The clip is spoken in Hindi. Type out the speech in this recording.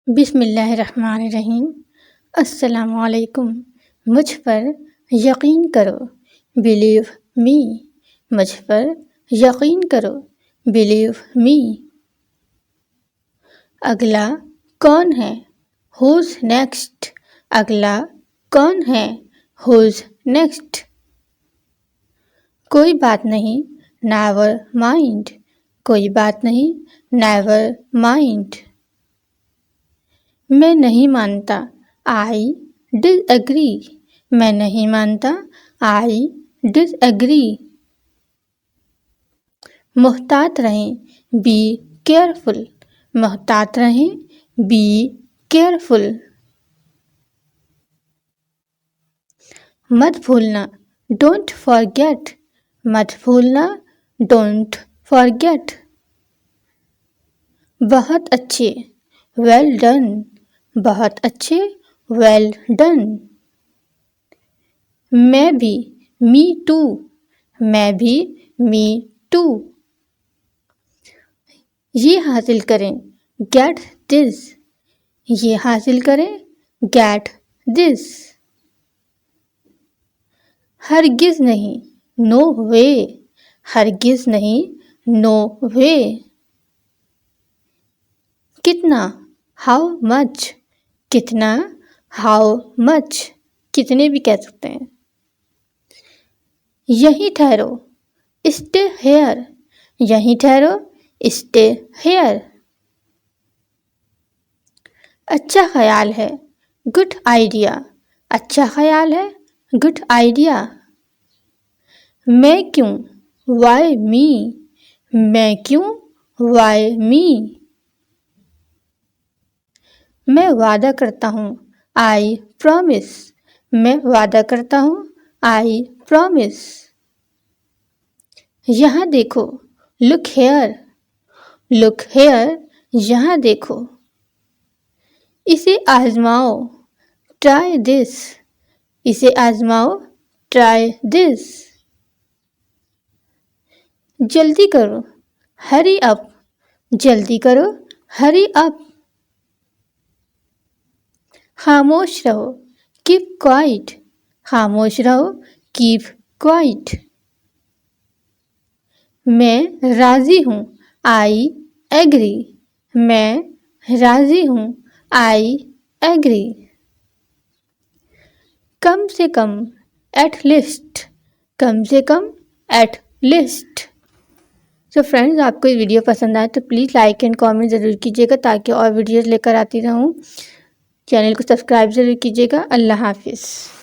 बिस्मिल्लाहिर्रहमानिर्रहीम। अस्सलामुअलैकुम। मुझ पर यकीन करो, बिलीव मी। मुझ पर यकीन करो, बिलीव मी। अगला कौन है? Who's next. अगला कौन है? Who's next. कोई बात नहीं, नेवर माइंड। कोई बात नहीं, नेवर माइंड। मैं नहीं मानता, आई डिसएग्री। मैं नहीं मानता, आई डिसएग्री। मुहतात रहें, बी केयरफुल। मुहतात रहें, बी केयरफुल। मत भूलना, डोंट फॉरगेट। मत भूलना, डोंट फॉरगेट। बहुत अच्छे, वेल डन। बहुत अच्छे, वेल डन। मैं भी, मी टू। मैं भी, मी टू। ये हासिल करें, गेट दिस। ये हासिल करें, गेट दिस। हरगिज नहीं, नो वे। हरगिज नहीं, नो वे। कितना, हाउ मच। कितना, हाउ मच। कितने भी कह सकते हैं। यहीं ठहरो, स्टे हेयर। यहीं ठहरो, स्टे हेयर। अच्छा ख्याल है, गुड आइडिया। अच्छा ख्याल है, गुड आइडिया। मैं क्यों, वाई मी। मैं क्यों, वाई मी। मैं वादा करता हूँ, आई प्रॉमिस। मैं वादा करता हूँ, आई प्रॉमिस। यहाँ देखो, लुक हेयर। लुक हेयर, यहाँ देखो। इसे आजमाओ, ट्राई दिस। इसे आजमाओ, ट्राई दिस। जल्दी करो, हरी अप। जल्दी करो, हरी अप। खामोश रहो, कीप क्वाइट। खामोश रहो, कीप क्वाइट। मैं राजी हूँ, आई एग्री। मैं राजी हूँ, आई एग्री। कम से कम, एट लिस्ट। कम से कम, एट लिस्ट। तो फ्रेंड्स, आपको ये वीडियो पसंद आए तो प्लीज़ लाइक एंड कमेंट ज़रूर कीजिएगा ताकि और वीडियोज़ लेकर आती रहूँ। चैनल को सब्सक्राइब ज़रूर कीजिएगा। अल्लाह हाफिज़।